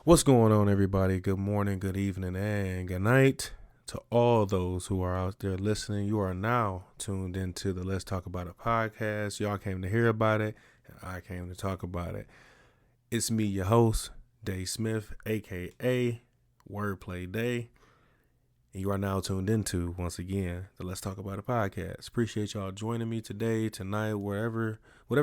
What's going on, everybody? Good morning, good evening, and good night to all those who are out there listening. You are now tuned into the Let's Talk About It podcast. Y'all came to hear about it, and I came to talk about it. It's me, your host, Dave Smith, aka Wordplay Day. And you are now tuned into, once again, the Let's Talk About It podcast. Appreciate y'all joining me today, tonight, whatever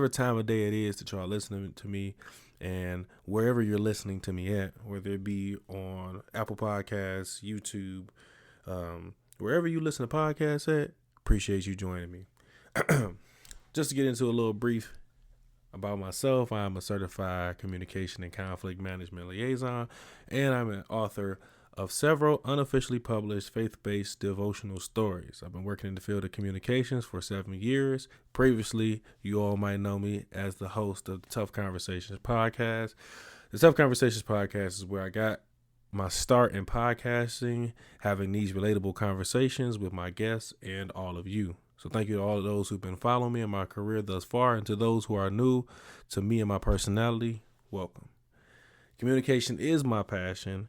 time of day it is that y'all listening to me. And wherever you're listening to me at, whether it be on Apple Podcasts, YouTube, wherever you listen to podcasts at, appreciate you joining me. Just to get into a little brief about myself, I'm a certified communication and conflict management liaison, and I'm an author of several unofficially published faith-based devotional stories. I've been working in the field of communications for 7 years. Previously, you all might know me as the host of the Tough Conversations podcast. The Tough Conversations podcast is where I got my start in podcasting, having these relatable conversations with my guests and all of you. So thank you to all of those who've been following me in my career thus far, and to those who are new to me and my personality, welcome. Communication is my passion.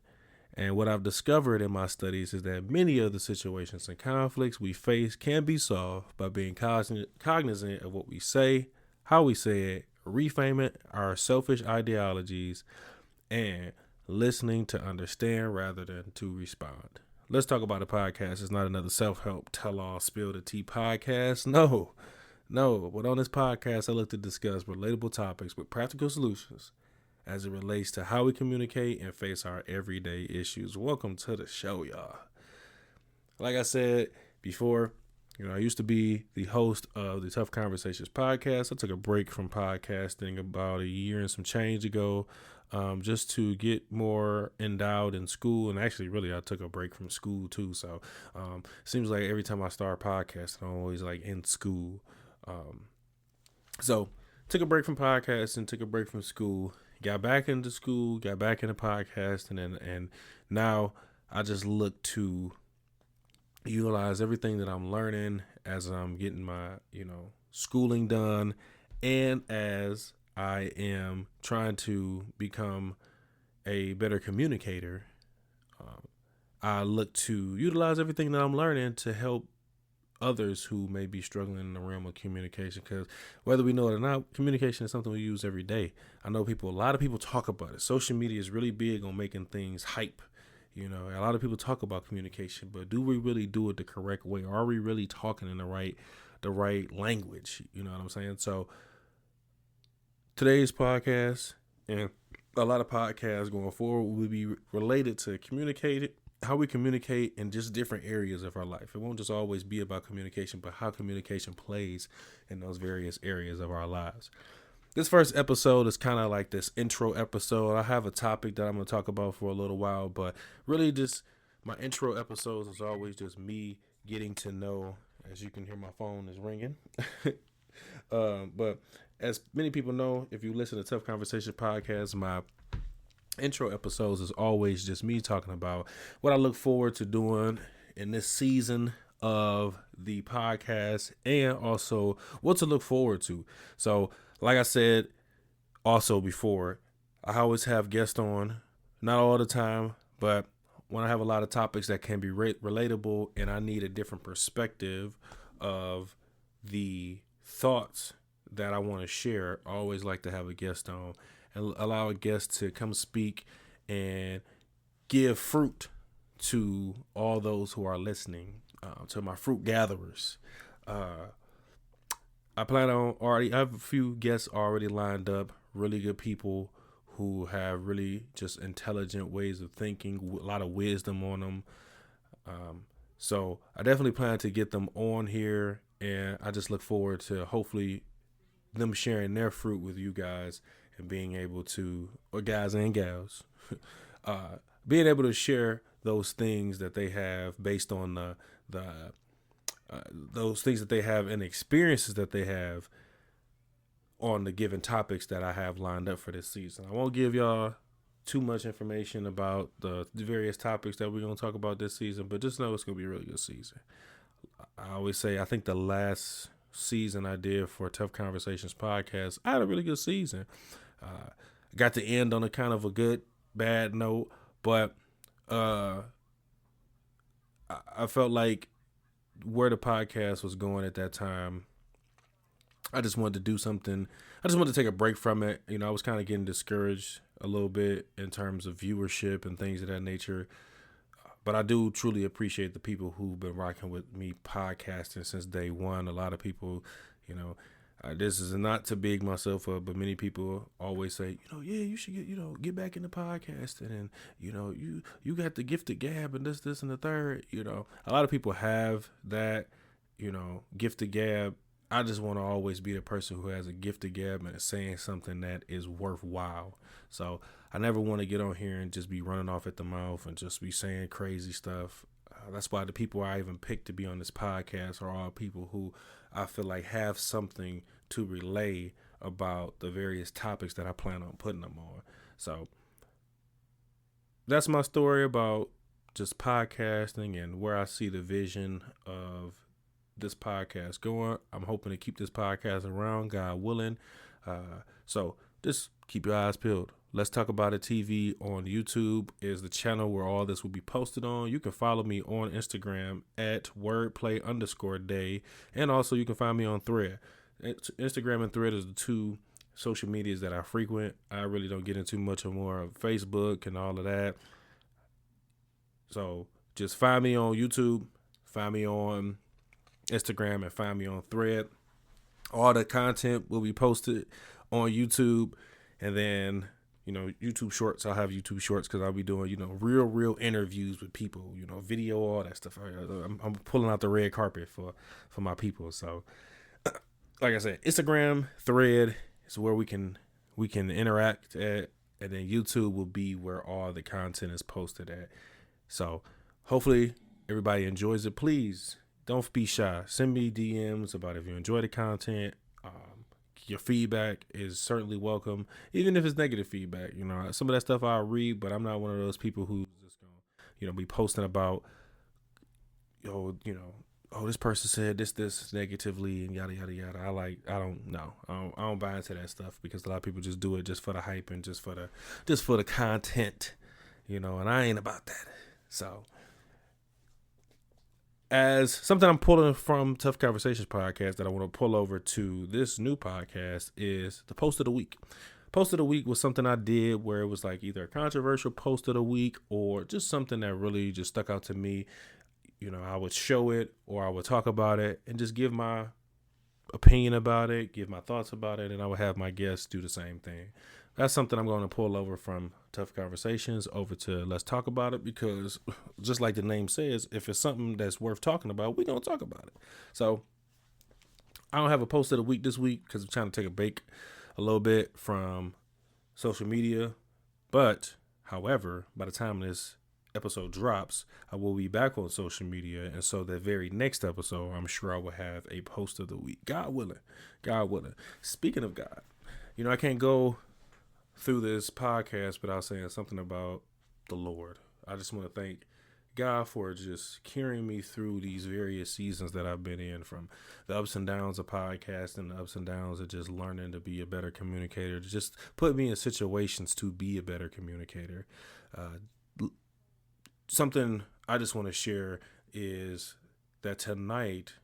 And what I've discovered in my studies is that many of the situations and conflicts we face can be solved by being cognizant of what we say, how we say it, reframing our selfish ideologies, and listening to understand rather than to respond. Let's Talk About a podcast. It's not another self-help tell-all spill the tea podcast. No. But on this podcast, I look to discuss relatable topics with practical solutions as it relates to how we communicate and face our everyday issues. Welcome to the show, y'all. Like I said before, I used to be the host of the Tough Conversations podcast. I took a break from podcasting about a year and some change ago, just to get more endowed in school. And actually, really, I took a break from school too. So it seems like every time I start podcasting, I'm always like in school. So took a break from podcasting, took a break from school, got back into school, got back into podcasting, and now I just look to utilize everything that I'm learning as I'm getting my, schooling done, and as I am trying to become a better communicator. I look to utilize everything that I'm learning to help others who may be struggling in the realm of communication, because whether we know it or not, communication is something we use every day. I know a lot of people talk about it. Social media is really big on making things hype. A lot of people talk about communication, but do we really do it the correct way? Are we really talking in the right language? You know what I'm saying? So today's podcast and a lot of podcasts going forward will be related to how we communicate in just different areas of our life. It won't just always be about communication, but how communication plays in those various areas of our lives. This first episode is kind of like this intro episode. I have a topic that I'm going to talk about for a little while, but really just my intro episodes is always just me getting to know. As you can hear, my phone is ringing. But as many people know, if you listen to Tough Conversation podcast, my intro episodes is always just me talking about what I look forward to doing in this season of the podcast, and also what to look forward to. So like I said also before, I always have guests on, not all the time, but when I have a lot of topics that can be relatable and I need a different perspective of the thoughts that I want to share, I always like to have a guest on and allow a guest to come speak and give fruit to all those who are listening, to my fruit gatherers. I have a few guests already lined up, really good people who have really just intelligent ways of thinking, a lot of wisdom on them. So I definitely plan to get them on here, and I just look forward to hopefully them sharing their fruit with you guys, and being able to, or guys and gals, being able to share those things that they have based on those things that they have and experiences that they have on the given topics that I have lined up for this season. I won't give y'all too much information about the various topics that we're going to talk about this season, but just know it's going to be a really good season. I always say, I think the last season I did for Tough Conversations podcast, I had a really good season. Got to end on a kind of a good bad note, but uh, I felt like where the podcast was going at that time, I just wanted to do something. I just wanted to take a break from it. I was kind of getting discouraged a little bit in terms of viewership and things of that nature. But I do truly appreciate the people who've been rocking with me podcasting since day one. A lot of people, you know, this is not to big myself up, but many people always say, yeah, you should get back into podcasting, and you got the gift of gab and this and the third. A lot of people have that, gift of gab. I just want to always be the person who has a gift of gab and is saying something that is worthwhile. So I never want to get on here and just be running off at the mouth and just be saying crazy stuff. That's why the people I even picked to be on this podcast are all people who I feel like have something to relay about the various topics that I plan on putting them on. So that's my story about just podcasting and where I see the vision of this podcast going. I'm hoping to keep this podcast around, God willing. So just keep your eyes peeled. Let's Talk About It TV on YouTube is the channel where all this will be posted on. You can follow me on Instagram at wordplay_day. And also you can find me on Thread. Instagram and Thread is the two social medias that I frequent. I really don't get into much more of Facebook and all of that. So just find me on YouTube, find me on Instagram, and find me on Thread. All the content will be posted on YouTube, and then YouTube Shorts. I'll have YouTube Shorts because I'll be doing real interviews with people, video, all that stuff. I'm pulling out the red carpet for my people. So like I said, Instagram, Thread is where we can interact at, and then YouTube will be where all the content is posted at. So hopefully everybody enjoys it. Please don't be shy. Send me DMs about if you enjoy the content. Your feedback is certainly welcome, even if it's negative feedback. Some of that stuff I'll read, but I'm not one of those people who's just gonna, be posting about, this person said this negatively and yada yada yada. I don't know. I don't buy into that stuff because a lot of people just do it just for the hype and just for the content, and I ain't about that. So, as something I'm pulling from Tough Conversations podcast that I want to pull over to this new podcast is the post of the week. Post of the week was something I did where it was like either a controversial post of the week or just something that really just stuck out to me. I would show it or I would talk about it and just give my opinion about it, give my thoughts about it, and I would have my guests do the same thing. That's something I'm going to pull over from Tough Conversations over to Let's Talk About It, because just like the name says, if it's something that's worth talking about, we're going to talk about it. So I don't have a post of the week this week because I'm trying to take a break a little bit from social media. But, however, by the time this episode drops, I will be back on social media. And so the very next episode, I'm sure I will have a post of the week. God willing. God willing. Speaking of God, I can't go through this podcast without saying something about the Lord. I just want to thank God for just carrying me through these various seasons that I've been in, from the ups and downs of podcasting, the ups and downs of just learning to be a better communicator, to just put me in situations to be a better communicator. Something I just want to share is that tonight,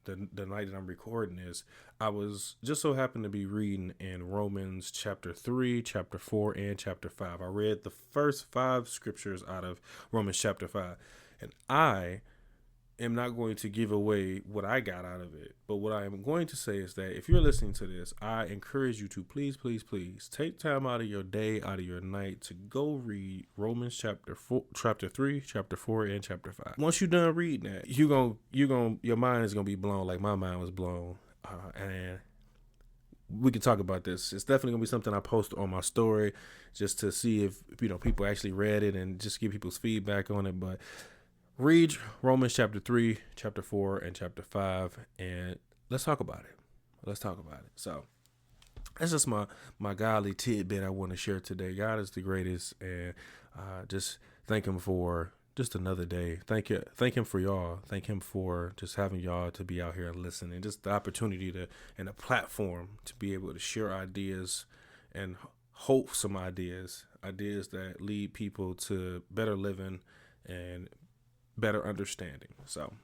the night that I'm recording this, I was just so happened to be reading in Romans chapter 3, chapter 4, and chapter 5. I read the first 5 scriptures out of Romans chapter 5. And I am not going to give away what I got out of it. But what I am going to say is that if you're listening to this, I encourage you to please take time out of your day, out of your night, to go read Romans chapter 3, chapter 4, and chapter 5. Once you're done reading that, your mind is gonna be blown like my mind was blown. And we can talk about this. It's definitely gonna be something I post on my story just to see if people actually read it and just give people's feedback on it. But read Romans chapter 3, chapter 4, and chapter 5, and let's talk about it. So that's just my godly tidbit I want to share today. God is the greatest, and just thank him for just another day. Thank him for y'all. Thank him for just having y'all to be out here and listen, and just the opportunity and a platform to be able to share ideas and hope some ideas. ideas that lead people to better living and better understanding. So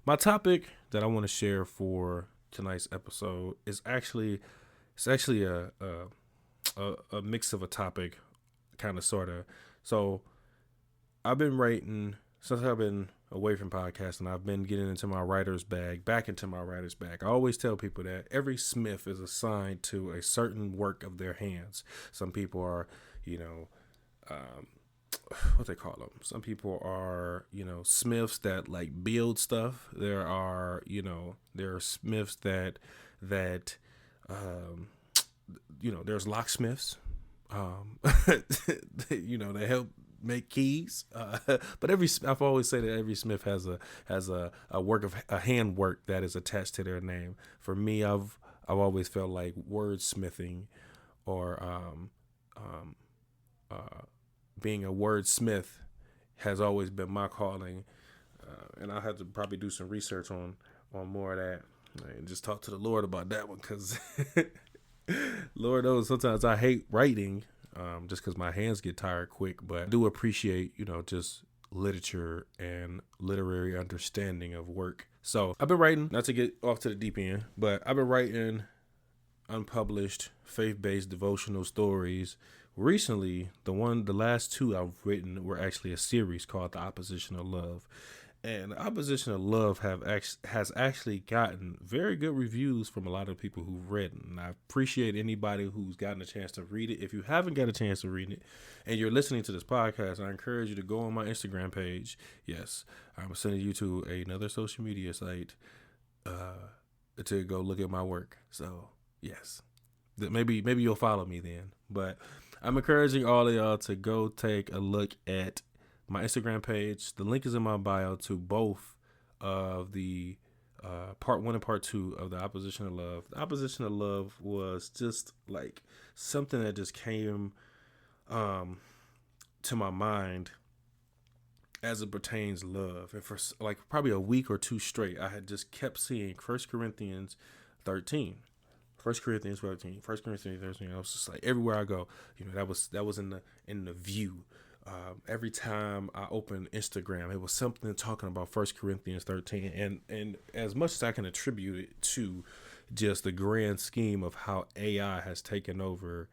my topic that I want to share for tonight's episode is actually a mix of a topic, kind of sort of. So I've been writing since I've been away from podcasting. I've been getting into my writer's bag, back into my writer's bag. I always tell people that every smith is assigned to a certain work of their hands. Some people are, what they call them. Some people are, smiths that like build stuff. There are smiths that, there's locksmiths. They help make keys. But I've always said that every smith has a work of a handwork that is attached to their name. For me, I've always felt like wordsmithing or being a wordsmith has always been my calling, and I'll have to probably do some research on more of that and just talk to the Lord about that one, because Lord knows sometimes I hate writing, just because my hands get tired quick. But I do appreciate, just literature and literary understanding of work. So I've been writing, not to get off to the deep end, but I've been writing unpublished faith-based devotional stories. Recently, the last two I've written were actually a series called The Opposition of Love. And The Opposition of Love has actually gotten very good reviews from a lot of people who've read it. And I appreciate anybody who's gotten a chance to read it. If you haven't got a chance to read it and you're listening to this podcast, I encourage you to go on my Instagram page. Yes, I'm sending you to another social media site to go look at my work. So, yes, maybe you'll follow me then. But I'm encouraging all of y'all to go take a look at my Instagram page. The link is in my bio to both of the part 1 and part 2 of The Opposition of Love. The Opposition of Love was just like something that just came to my mind as it pertains love. And for like probably a week or two straight, I had just kept seeing 1 Corinthians 13. 1 Corinthians 13. 1 Corinthians 13. I was just like, everywhere I go, that was in the view. Every time I opened Instagram, it was something talking about 1 Corinthians 13. And as much as I can attribute it to just the grand scheme of how AI has taken over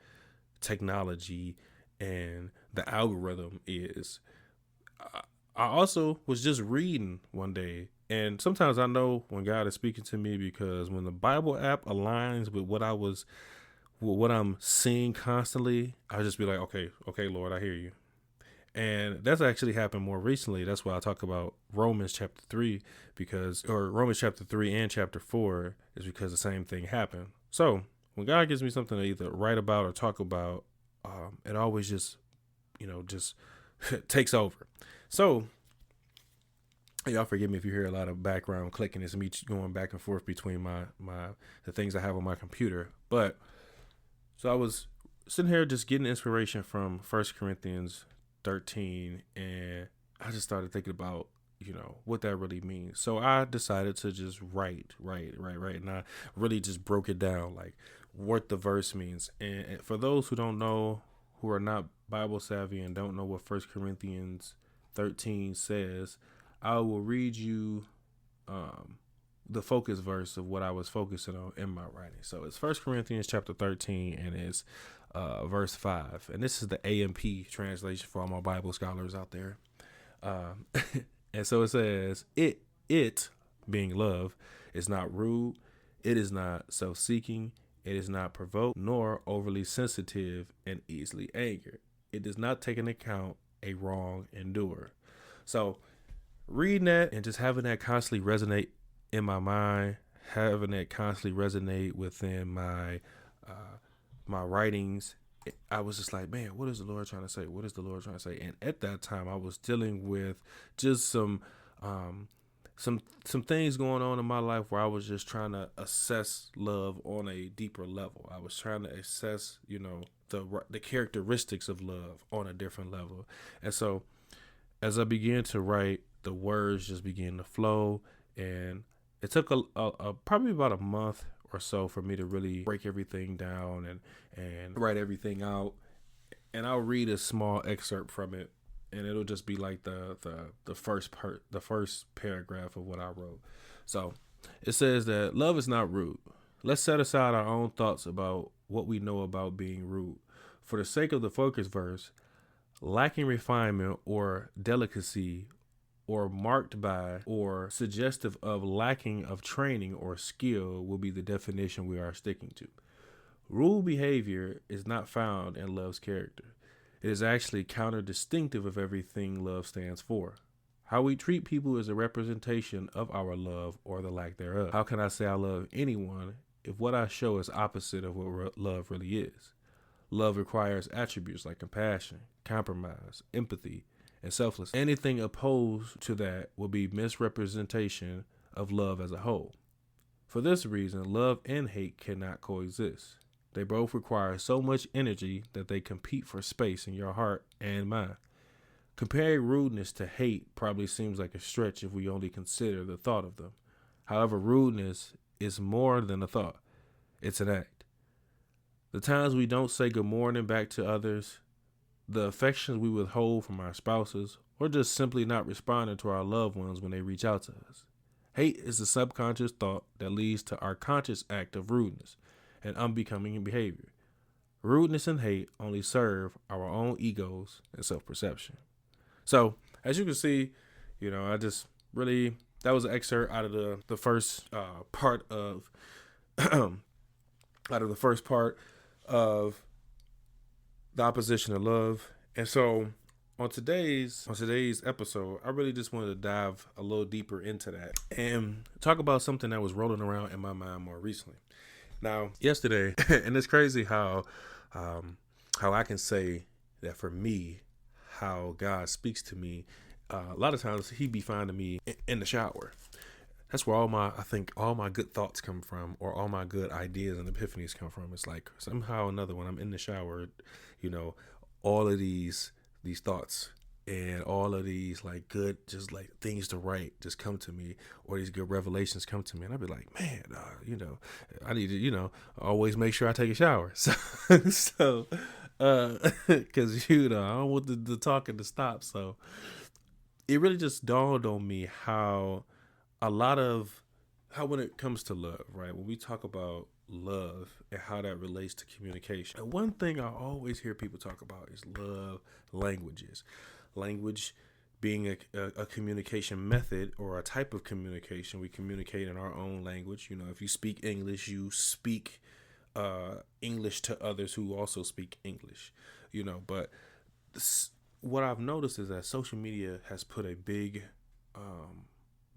technology and the algorithm is, I also was just reading one day. And sometimes I know when God is speaking to me, because when the Bible app aligns with what I'm seeing constantly, I'll just be like, okay, Lord, I hear you. And that's actually happened more recently. That's why I talk about Romans chapter 3, Romans chapter 3 and chapter 4 is because the same thing happened. So when God gives me something to either write about or talk about, it always just takes over. So y'all forgive me if you hear a lot of background clicking. It's me going back and forth between the things I have on my computer. But so I was sitting here just getting inspiration from 1 Corinthians 13, and I just started thinking about what that really means. So I decided to just write, and I really just broke it down, like what the verse means. And for those who don't know, who are not Bible savvy and don't know what 1 Corinthians 13 says, I will read you the focus verse of what I was focusing on in my writing. So it's 1 Corinthians chapter 13, and it's verse 5. And this is the AMP translation for all my Bible scholars out there. And so it says, it being love is not rude. It is not self-seeking. It is not provoked, nor overly sensitive and easily angered. It does not take into account a wrong endure. So reading that and just having that constantly resonate in my mind, having that constantly resonate within my writings, I was just like, man, what is the Lord trying to say? What is the Lord trying to say? And at that time, I was dealing with just some things going on in my life where I was just trying to assess love on a deeper level. I was trying to assess, the characteristics of love on a different level. And so as I began to write, the words just began to flow, and it took probably about a month or so for me to really break everything down and write everything out. and I'll read a small excerpt from it, and it'll just be like the first paragraph of what I wrote. So it says that love is not rude. Let's set aside our own thoughts about what we know about being rude. For the sake of the focus verse, lacking refinement or delicacy or marked by or suggestive of lacking of training or skill will be the definition we are sticking to. Rude behavior is not found in love's character. It is actually counter-distinctive of everything love stands for. How we treat people is a representation of our love or the lack thereof. How can I say I love anyone if what I show is opposite of what love really is? Love requires attributes like compassion, compromise, empathy, and selflessness. Anything opposed to that will be misrepresentation of love as a whole. For this reason, love and hate cannot coexist. They both require so much energy that they compete for space in your heart and mind. Comparing rudeness to hate probably seems like a stretch if we only consider the thought of them. However, rudeness is more than a thought. It's an act. The times we don't say good morning back to others, the affections we withhold from our spouses, or just simply not responding to our loved ones when they reach out to us. Hate is the subconscious thought that leads to our conscious act of rudeness and unbecoming behavior. Rudeness and hate only serve our own egos and self-perception. So, as you can see, I just really, that was an excerpt out of the first part of, out of the first part of the opposition of love. And so on today's episode, I really just wanted to dive a little deeper into that and talk about something that was rolling around in my mind more recently. Now, yesterday, and it's crazy how I can say that for me, how God speaks to me. A lot of times he be finding me in the shower. That's where all my good thoughts come from, or all my good ideas and epiphanies come from. It's like somehow or another when I'm in the shower, all of these thoughts and all of these like good, just like things to write just come to me, or these good revelations come to me, and I'll be like, man, I need to, always make sure I take a shower. So, because I don't want the talking to stop. So it really just dawned on me how when it comes to love, right? When we talk about love and how that relates to communication, and one thing I always hear people talk about is love languages. Language being a communication method or a type of communication. We communicate in our own language. If you speak English, you speak English to others who also speak English. But what I've noticed is that social media has put a big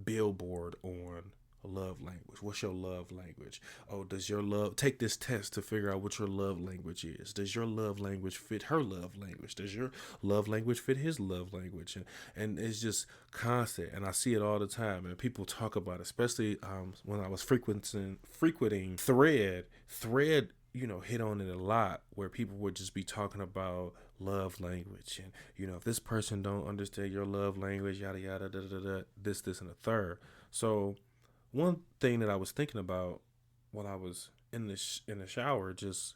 billboard on love language. What's your love language? Oh, does your love take this test to figure out what your love language is? Does your love language fit her love language? Does your love language fit his love language? And it's just constant, and I see it all the time. And people talk about it, especially when I was frequenting Thread, hit on it a lot, where people would just be talking about love language, and if this person don't understand your love language, yada yada, da da da, this and the third. So one thing that I was thinking about while I was in the shower, just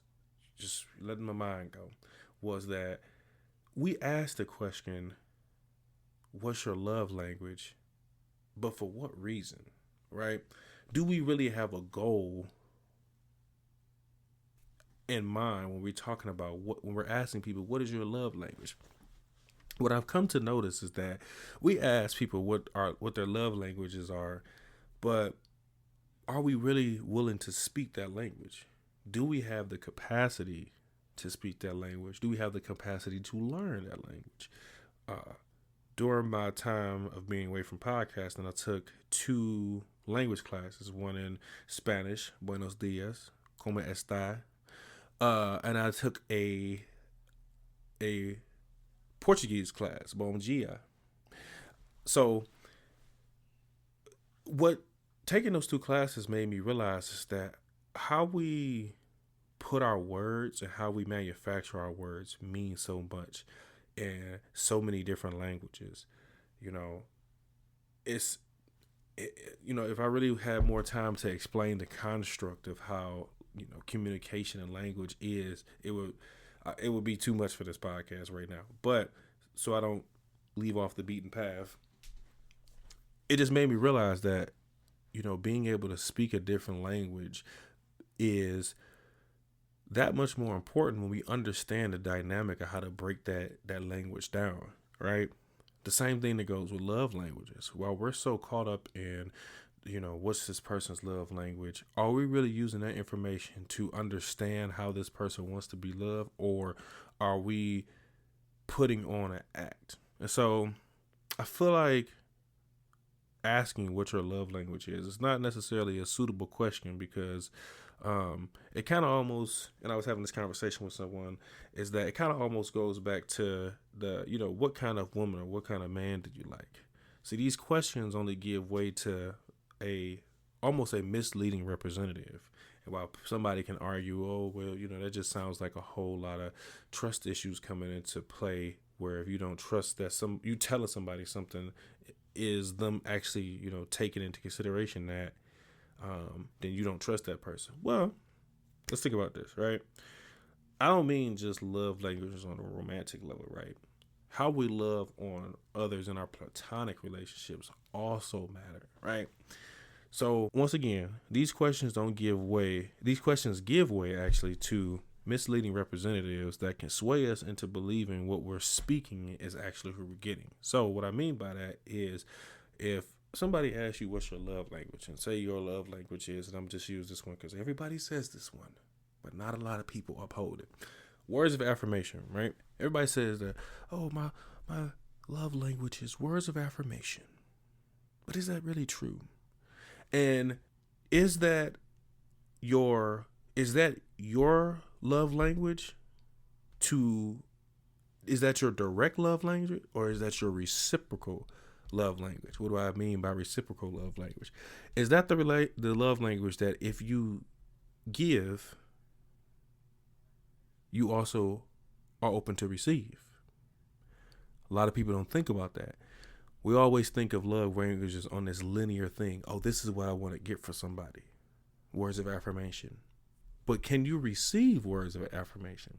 letting my mind go, was that we asked the question, what's your love language? But for what reason, right? Do we really have a goal in mind when we're talking about when we're asking people, what is your love language? What I've come to notice is that we ask people what their love languages are, but are we really willing to speak that language? Do we have the capacity to speak that language? Do we have the capacity to learn that language? During my time of being away from podcasting, I took 2 language classes, one in Spanish, Buenos dias, ¿cómo está? And I took a Portuguese class, Bom dia. So what taking those 2 classes made me realize is that how we put our words and how we manufacture our words mean so much in so many different languages. If I really had more time to explain the construct of how communication and language is, it would be too much for this podcast right now. But so I don't leave off the beaten path, it just made me realize that, being able to speak a different language is that much more important when we understand the dynamic of how to break that language down, right? The same thing that goes with love languages. While we're so caught up in, what's this person's love language, are we really using that information to understand how this person wants to be loved, or are we putting on an act? And so I feel like asking what your love language is not necessarily a suitable question, because it kind of almost, and I was having this conversation with someone, is that it kind of almost goes back to the, what kind of woman or what kind of man did you like? See, these questions only give way to almost a misleading representative. And while somebody can argue, oh, well, that just sounds like a whole lot of trust issues coming into play, where if you don't trust that you telling somebody something is them actually, taking into consideration that, then you don't trust that person. Well, let's think about this, right? I don't mean just love languages on a romantic level, right? How we love on others in our platonic relationships also matter, right? So once again, these questions give way actually to misleading representatives that can sway us into believing what we're speaking is actually who we're getting. So what I mean by that is, if somebody asks you what's your love language, and say your love language is, and I'm just use this one because everybody says this one, but not a lot of people uphold it. Words of affirmation, right? Everybody says that, oh, my love language is words of affirmation. But is that really true? And is that your love language is that your direct love language, or is that your reciprocal love language? What do I mean by reciprocal love language? Is that the love language that if you give, you also are open to receive? A lot of people don't think about that. We always think of love languages on this linear thing. Oh, this is what I want to get for somebody. Words of affirmation. But can you receive words of affirmation?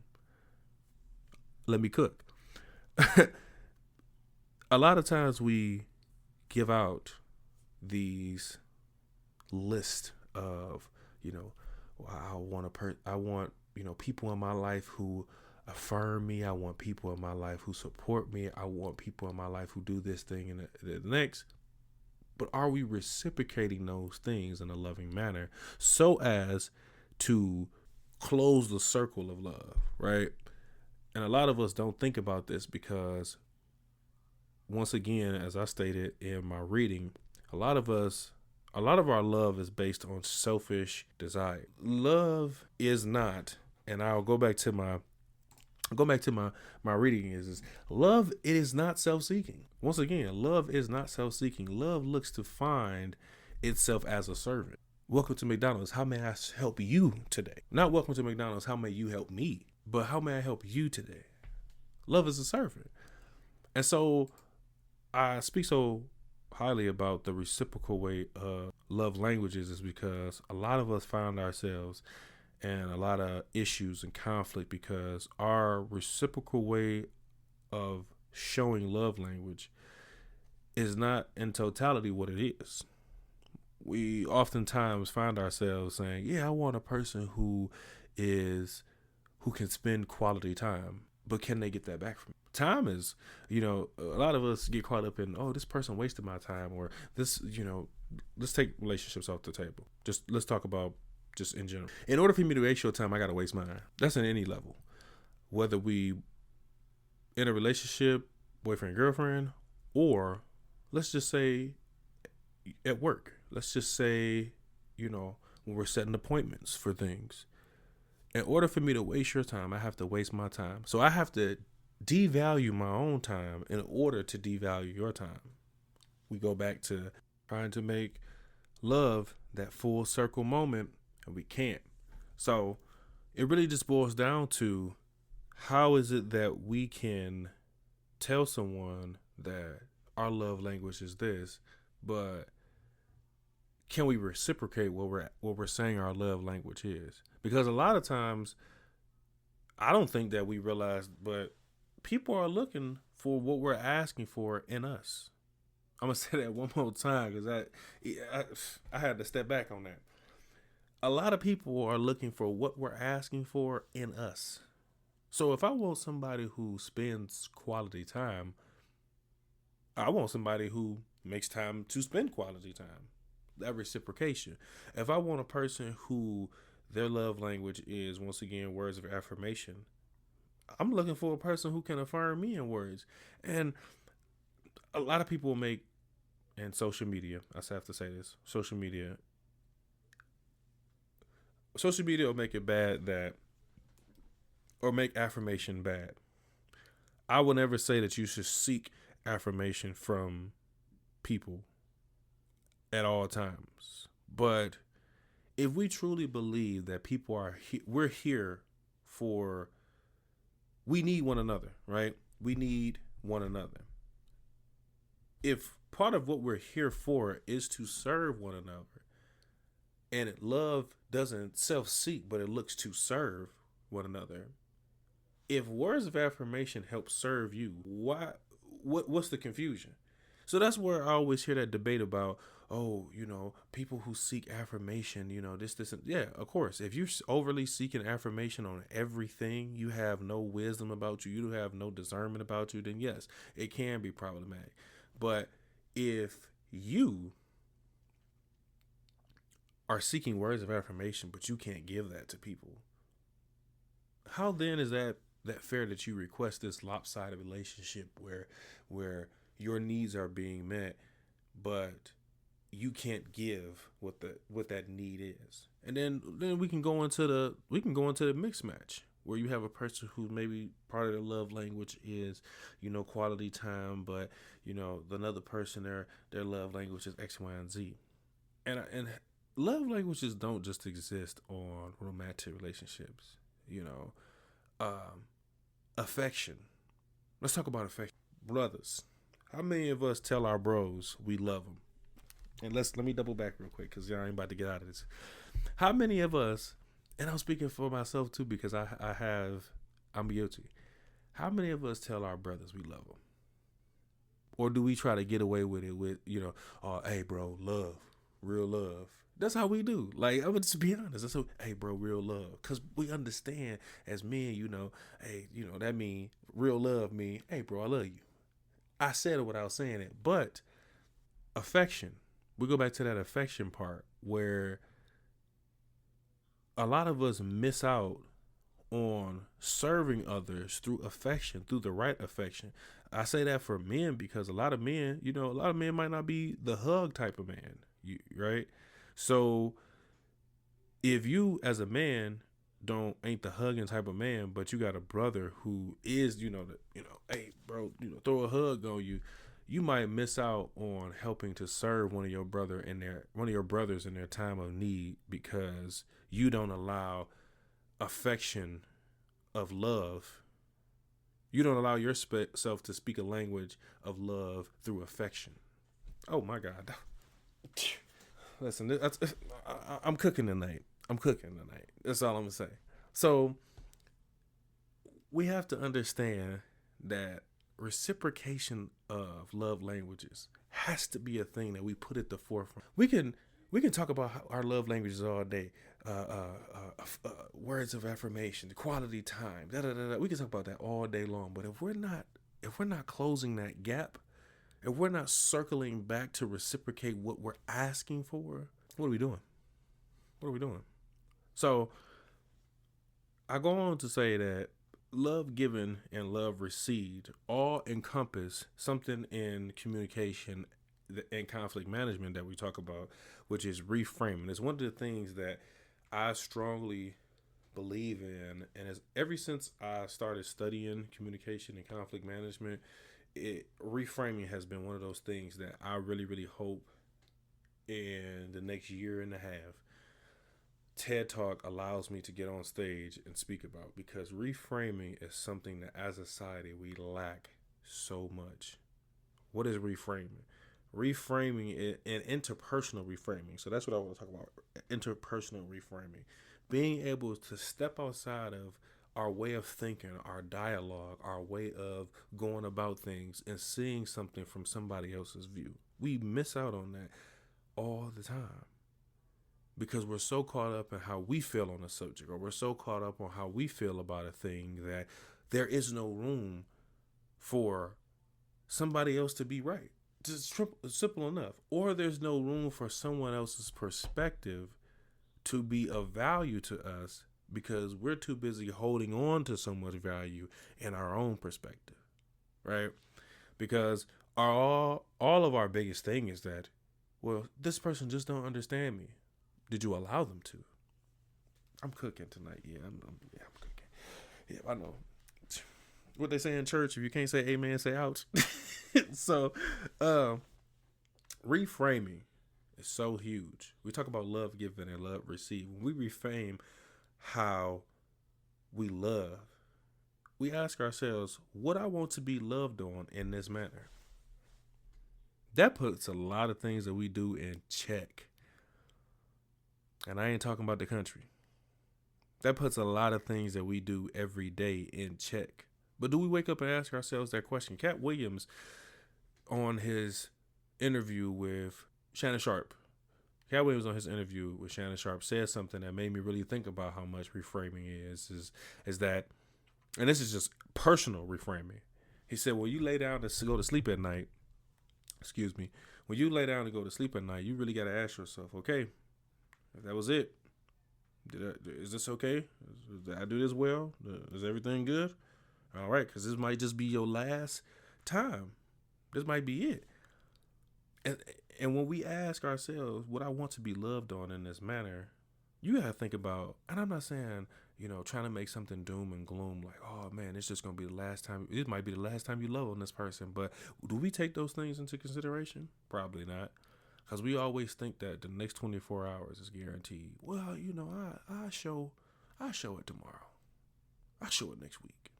Let me cook. A lot of times we give out these lists of, I want people in my life who affirm me. I want people in my life who support me. I want people in my life who do this thing and the next. But are we reciprocating those things in a loving manner so as to close the circle of love, right? And a lot of us don't think about this because, once again, as I stated in my reading, a lot of our love is based on selfish desire. Love is not, and I'll go back to my reading is love, it is not self-seeking. Once again, love is not self-seeking. Love looks to find itself as a servant. Welcome to McDonald's. How may I help you today? Not welcome to McDonald's. How may you help me? But how may I help you today? Love is a servant. And so I speak so highly about the reciprocal way of love languages is because a lot of us find ourselves and a lot of issues and conflict because our reciprocal way of showing love language is not in totality what it is. We oftentimes find ourselves saying, yeah, I want a person who can spend quality time, but can they get that back from me? Time is, a lot of us get caught up in, oh, this person wasted my time, or this, let's take relationships off the table. Just let's talk about just in general. In order for me to waste your time, I got to waste mine. That's at any level. Whether we in a relationship, boyfriend, girlfriend, or let's just say at work. Let's just say, when we're setting appointments for things. In order for me to waste your time, I have to waste my time. So I have to devalue my own time in order to devalue your time. We go back to trying to make love that full circle moment, and we can't. So it really just boils down to, how is it that we can tell someone that our love language is this, but can we reciprocate what we're saying our love language is? Because a lot of times I don't think that we realize, but people are looking for what we're asking for in us. I'm gonna say that one more time because I had to step back on that. A lot of people are looking for what we're asking for in us. So if I want somebody who spends quality time, I want somebody who makes time to spend quality time. That reciprocation. If I want a person who their love language is once again words of affirmation, I'm looking for a person who can affirm me in words. And a lot of people make and social media. I have to say this: social media will make it bad that or make affirmation bad. I will never say that you should seek affirmation from people at all times. But if we truly believe that people are we're here for we need one another, right? We need one another. If part of what we're here for is to serve one another, and love doesn't self-seek, but it looks to serve one another. If words of affirmation help serve you, what's the confusion? So that's where I always hear that debate about, oh, people who seek affirmation, this, and yeah, of course. If you're overly seeking affirmation on everything, you have no wisdom about you, you have no discernment about you, then yes, it can be problematic. But if you are seeking words of affirmation, but you can't give that to people, how then is that fair that you request this lopsided relationship where your needs are being met, but you can't give what that need is? And then we can go into the mixed match where you have a person who maybe part of their love language is quality time, but another person their love language is X, Y, and Z. And love languages don't just exist on romantic relationships. Um, Affection. Let's talk about affection, brothers. How many of us tell our bros we love them? And let me double back real quick because y'all ain't about to get out of this. How many of us, and I'm speaking for myself too because I'm guilty. How many of us tell our brothers we love them? Or do we try to get away with it with, oh, hey, bro, love, real love? That's how we do. Like, I'm gonna just be honest. That's how, hey, bro, real love. Because we understand as men, hey, that mean real love mean, hey, bro, I love you. I said it without saying it. But affection, we go back to that affection part where a lot of us miss out on serving others through affection, through the right affection. I say that for men because a lot of men, might not be the hug type of man, right? So if you as a man ain't the hugging type of man, but you got a brother who is, hey bro, throw a hug on you, you might miss out on helping to serve one of your brothers in their time of need because you don't allow affection of love. You don't allow yourself to speak a language of love through affection. Oh my God. Listen, I'm cooking tonight. That's all I'm gonna say. So we have to understand that reciprocation of love languages has to be a thing that we put at the forefront. We can talk about our love languages all day. Words of affirmation, quality time, da da da. We can talk about that all day long. But if we're not closing that gap, if we're not circling back to reciprocate what we're asking for, what are we doing? What are we doing? So I go on to say that love given and love received all encompass something in communication and conflict management that we talk about, which is reframing. It's one of the things that I strongly believe in, and as ever since I started studying communication and conflict management, reframing has been one of those things that I really, really hope in the next year and a half TED Talk allows me to get on stage and speak about, because reframing is something that as a society we lack so much. What is reframing? Reframing it and interpersonal reframing. So that's what I want to talk about. Interpersonal reframing. Being able to step outside of our way of thinking, our dialogue, our way of going about things and seeing something from somebody else's view. We miss out on that all the time because we're so caught up in how we feel on a subject, or we're so caught up on how we feel about a thing, that there is no room for somebody else to be right. Just simple enough. Or there's no room for someone else's perspective to be of value to us because we're too busy holding on to so much value in our own perspective, right? Because all of our biggest thing is that, well, this person just don't understand me. Did you allow them to? I'm cooking tonight. Yeah, I'm cooking. Yeah, I know. What they say in church, if you can't say amen, say ouch. So, reframing is so huge. We talk about love given and love received. When we reframe how we love, we ask ourselves, would I want to be loved on in this manner? That puts a lot of things that we do in check. And I ain't talking about the country. That puts a lot of things that we do every day in check. But do we wake up and ask ourselves that question? Cat Williams, on his interview with Shannon Sharp, Cat Williams on his interview with Shannon Sharp said something that made me really think about how much reframing is that, and this is just personal reframing. He said, when you lay down to go to sleep at night, when you lay down to go to sleep at night, you really got to ask yourself, okay, if that was it, is this okay? Did I do this well? Is everything good? All right, because this might just be your last time. This might be it. And when we ask ourselves, would I want to be loved on in this manner, you got to think about, and I'm not saying, trying to make something doom and gloom, like, oh man, it's just going to be the last time. It might be the last time you love on this person. But do we take those things into consideration? Probably not. Because we always think that the next 24 hours is guaranteed. Well, I show it tomorrow. I show it next week.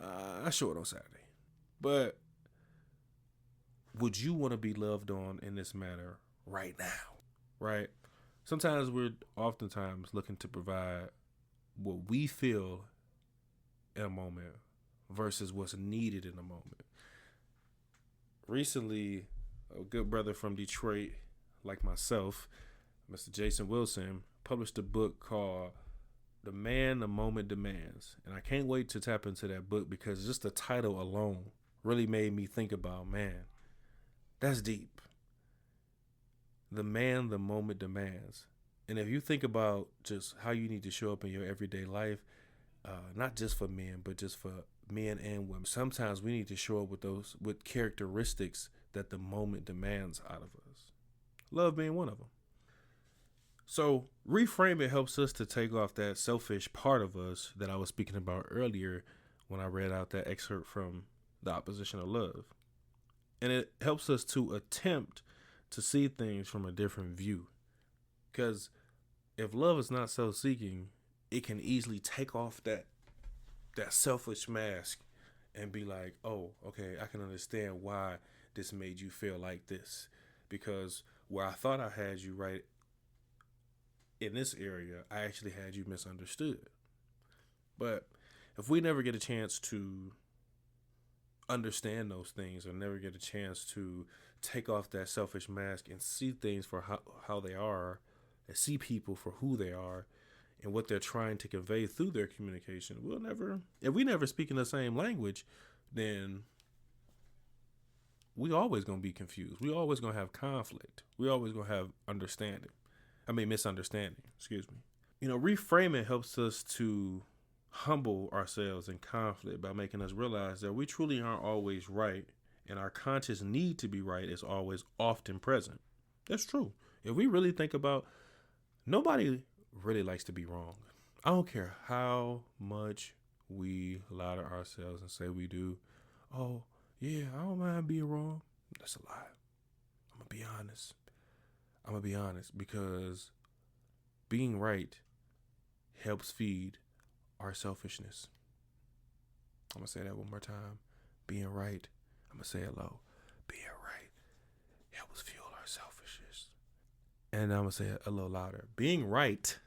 I show it on Saturday. But would you want to be loved on in this manner right now? Right? Sometimes we're oftentimes looking to provide what we feel in a moment versus what's needed in a moment. Recently, a good brother from Detroit, like myself, Mr. Jason Wilson, published a book called The Man the Moment Demands. And I can't wait to tap into that book because just the title alone really made me think about, man, that's deep. The man the moment demands. And if you think about just how you need to show up in your everyday life, not just for men, but just for men and women, sometimes we need to show up with characteristics that the moment demands out of us. Love being one of them. So reframing helps us to take off that selfish part of us that I was speaking about earlier when I read out that excerpt from The Opposition of Love. And it helps us to attempt to see things from a different view. Because if love is not self-seeking, it can easily take off that selfish mask and be like, oh, okay, I can understand why this made you feel like this. Because where I thought I had you right in this area, I actually had you misunderstood. But if we never get a chance to understand those things, or never get a chance to take off that selfish mask and see things for how they are, and see people for who they are and what they're trying to convey through their communication, if we never speak in the same language, then we always going to be confused. We always going to have conflict. We always going to have misunderstanding, reframing helps us to humble ourselves in conflict by making us realize that we truly aren't always right, and our conscious need to be right is always often present. That's true. If we really think about, nobody really likes to be wrong. I don't care how much we lie to ourselves and say we do. Oh, yeah, I don't mind being wrong. That's a lie. I'm going to be honest because being right helps feed our selfishness. I'm going to say that one more time. Being right. I'm going to say it low. Being right helps fuel our selfishness. And I'm going to say it a little louder. Being right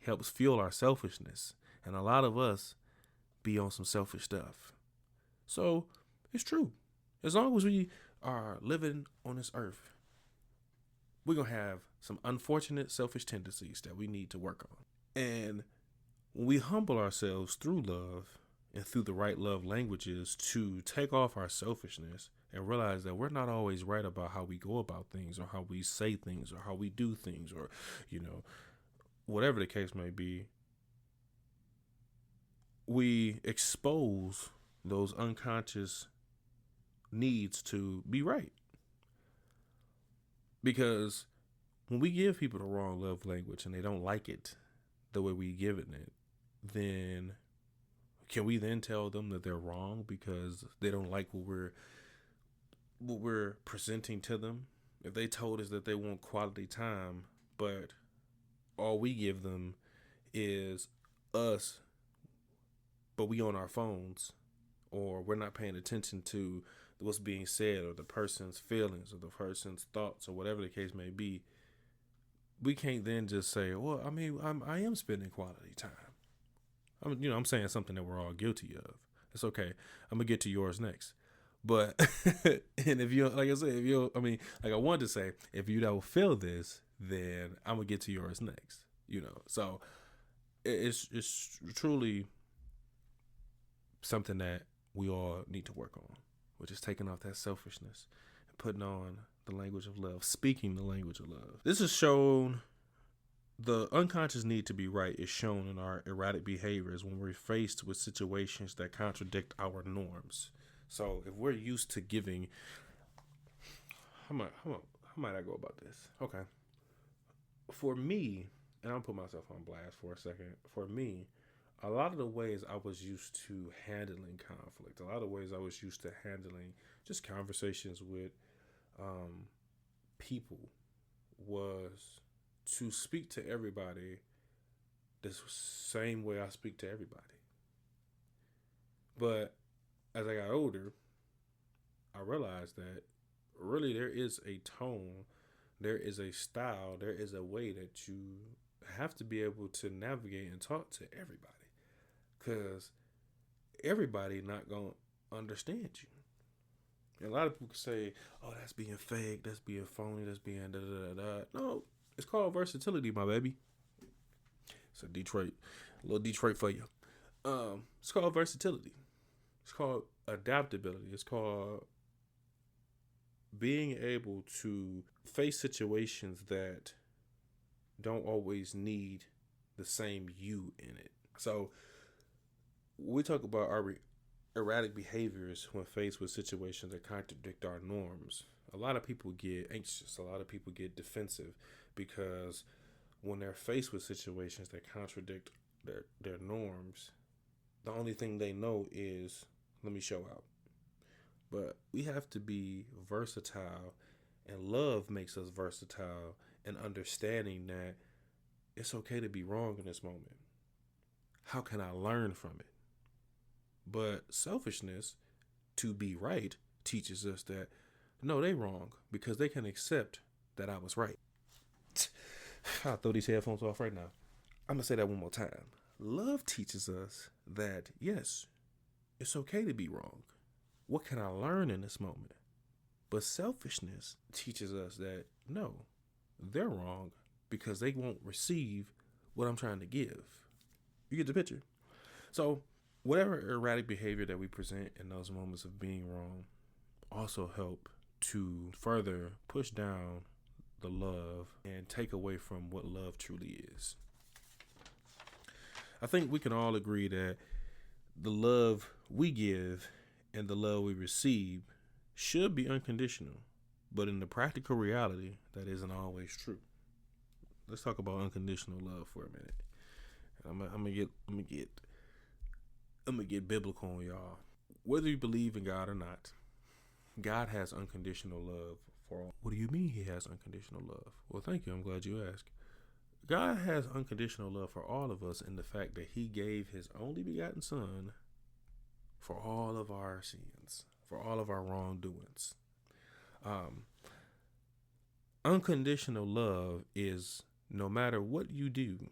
helps fuel our selfishness. And a lot of us be on some selfish stuff. So it's true. As long as we are living on this earth, we're going to have some unfortunate selfish tendencies that we need to work on. And when we humble ourselves through love and through the right love languages to take off our selfishness and realize that we're not always right about how we go about things or how we say things or how we do things or, whatever the case may be, we expose those unconscious needs to be right. Because when we give people the wrong love language and they don't like it the way we give it, then can we then tell them that they're wrong because they don't like what we're presenting to them? If they told us that they want quality time, but all we give them is us, but we on our phones, or we're not paying attention to what's being said or the person's feelings or the person's thoughts or whatever the case may be, we can't then just say, well, I am spending quality time. I'm saying something that we're all guilty of. It's okay. I'm gonna get to yours next. But and if you, like I said, I wanted to say, if you don't feel this, then I'm gonna get to yours next. So it's truly something that we all need to work on, which is taking off that selfishness and putting on the language of love, speaking the language of love. This is shown. The unconscious need to be right is shown in our erratic behaviors when we're faced with situations that contradict our norms. So if we're used to giving, how might I go about this? Okay. For me, and I'll put myself on blast for a second. For me, a lot of the ways I was used to handling conflict, a lot of ways I was used to handling just conversations with people was to speak to everybody the same way I speak to everybody. But as I got older, I realized that really there is a tone, there is a style, there is a way that you have to be able to navigate and talk to everybody. Because everybody not going to understand you. And a lot of people say, oh, that's being fake, that's being phony, that's being da-da-da-da. No, it's called versatility, my baby. It's a little Detroit for you. It's called versatility. It's called adaptability. It's called being able to face situations that don't always need the same you in it. So we talk about our erratic behaviors when faced with situations that contradict our norms. A lot of people get anxious. A lot of people get defensive because when they're faced with situations that contradict their norms, the only thing they know is, let me show out. But we have to be versatile, and love makes us versatile, and understanding that it's okay to be wrong in this moment. How can I learn from it? But selfishness, to be right, teaches us that no, they wrong because they can accept that I was right. I'll throw these headphones off right now. I'm going to say that one more time. Love teaches us that, yes, it's okay to be wrong. What can I learn in this moment? But selfishness teaches us that, no, they're wrong because they won't receive what I'm trying to give. You get the picture? So whatever erratic behavior that we present in those moments of being wrong also help to further push down the love and take away from what love truly is. I think we can all agree that the love we give and the love we receive should be unconditional, but in the practical reality, that isn't always true. Let's talk about unconditional love for a minute. I'm gonna get biblical on y'all. Whether you believe in God or not, God has unconditional love for all. What do you mean he has unconditional love? Well, thank you. I'm glad you asked. God has unconditional love for all of us in the fact that he gave his only begotten son for all of our sins, for all of our wrongdoings. Unconditional love is no matter what you do,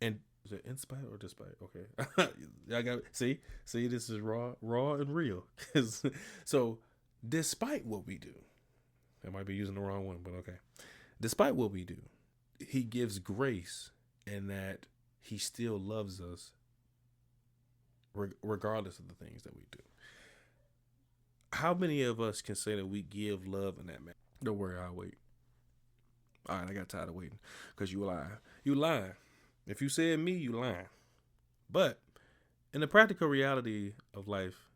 and Was it in spite or despite? Okay. I got see. This is raw and real. So, despite what we do, I might be using the wrong one, but okay. Despite what we do, he gives grace in that he still loves us regardless of the things that we do. How many of us can say that we give love in that manner? Don't worry, I'll wait. All right, I got tired of waiting because you lie. You lying. If you said me, you lying. But in the practical reality of life,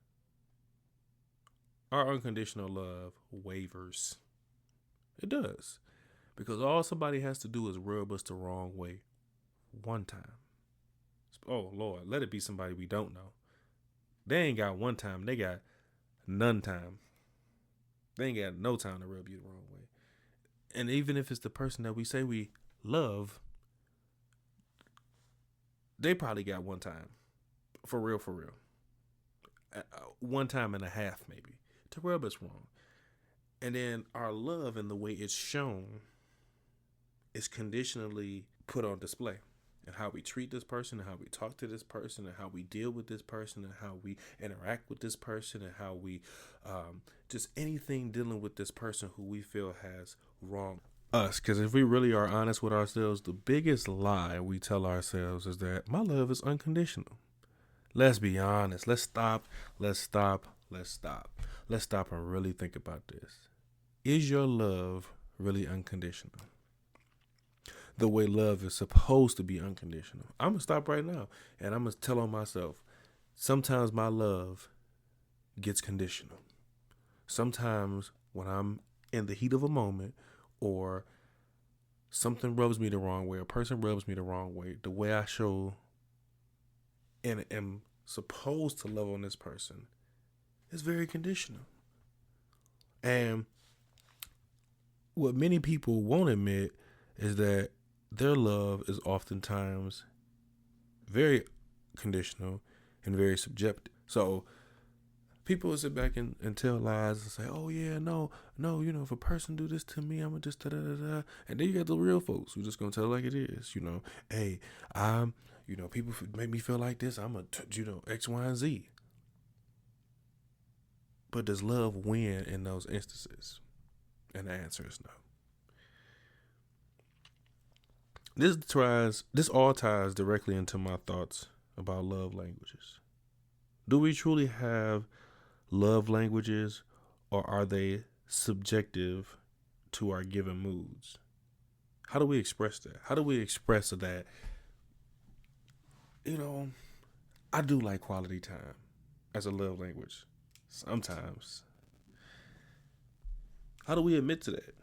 our unconditional love wavers. It does. Because all somebody has to do is rub us the wrong way one time. Oh, Lord, let it be somebody we don't know. They ain't got one time. They got none time. They ain't got no time to rub you the wrong way. And even if it's the person that we say we love, they probably got one time. For real. One time and a half, maybe, to rub us wrong. And then our love and the way it's shown is conditionally put on display. And how we treat this person, and how we talk to this person, and how we deal with this person, and how we interact with this person, and how we just anything dealing with this person who we feel has wronged us. Because if we really are honest with ourselves, the biggest lie we tell ourselves is that my love is unconditional. Let's be honest. Let's stop and really think about this. Is your love really unconditional? The way love is supposed to be unconditional. I'm going to stop right now and I'm going to tell on myself. Sometimes my love gets conditional. Sometimes when I'm in the heat of a moment or something rubs me the wrong way, a person rubs me the wrong way, the way I show and am supposed to love on this person is very conditional. And what many people won't admit is that their love is oftentimes very conditional and very subjective. So people will sit back and tell lies and say, oh yeah, no, if a person do this to me, I'm gonna just da-da-da-da. And then you got the real folks who just gonna tell it like it is, hey, people make me feel like this, I'm X, Y, and Z. But does love win in those instances? And the answer is no. This all ties directly into my thoughts about love languages. Do we truly have love languages, or are they subjective to our given moods? How do we express that? How do we express that, I do like quality time as a love language sometimes. How do we admit to that?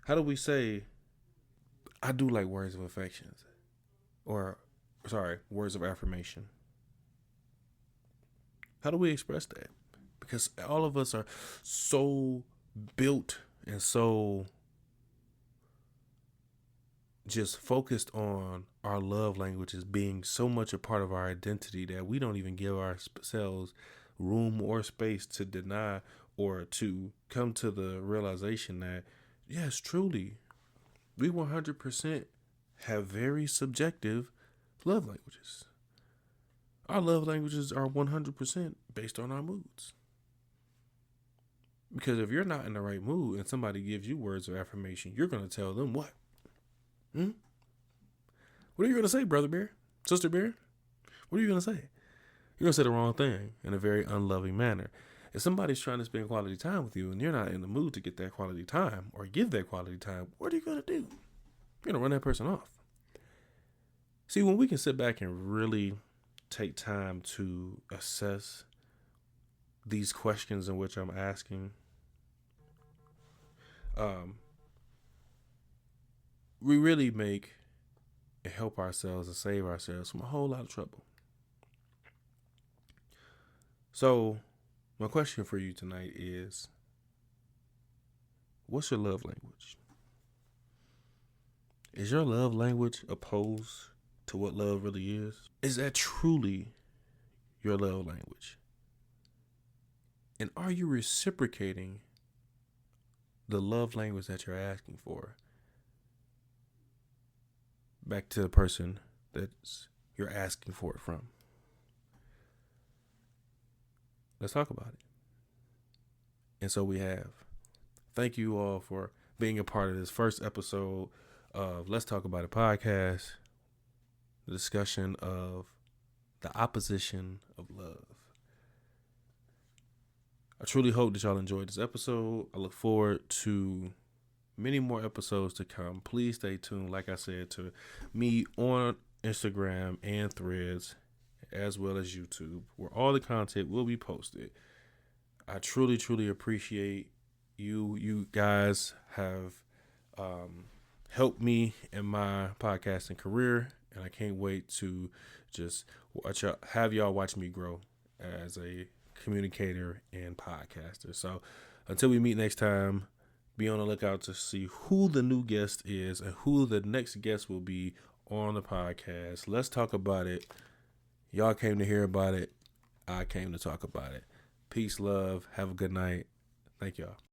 How do we say, I do like words of affection, words of affirmation? How do we express that? Because all of us are so built and so just focused on our love languages being so much a part of our identity that we don't even give ourselves room or space to deny or to come to the realization that, yes, truly, we 100% have very subjective love languages. Our love languages are 100% based on our moods. Because if you're not in the right mood and somebody gives you words of affirmation, you're going to tell them what? What are you going to say, brother bear? Sister bear? What are you going to say? You're going to say the wrong thing in a very unloving manner. If somebody's trying to spend quality time with you and you're not in the mood to get that quality time or give that quality time, what are you going to do? You're going to run that person off. See, when we can sit back and really take time to assess these questions in which I'm asking, we really make and help ourselves and save ourselves from a whole lot of trouble. So, my question for you tonight is, what's your love language? Is your love language opposed to what love really is? Is that truly your love language? And are you reciprocating the love language that you're asking for? back to the person that you're asking for it from. Let's talk about it. And so we have. Thank you all for being a part of this first episode of Let's Talk About It podcast, the discussion of the opposition of love. I truly hope that y'all enjoyed this episode. I look forward to many more episodes to come. Please stay tuned, like I said, to me on Instagram and Threads, as well as YouTube, where all the content will be posted. I truly, truly appreciate you. You guys have helped me in my podcasting career, and I can't wait to just have y'all watch me grow as a communicator and podcaster. So until we meet next time, be on the lookout to see who the new guest is and who the next guest will be on the podcast. Let's talk about it. Y'all came to hear about it. I came to talk about it. Peace, love. Have a good night. Thank y'all.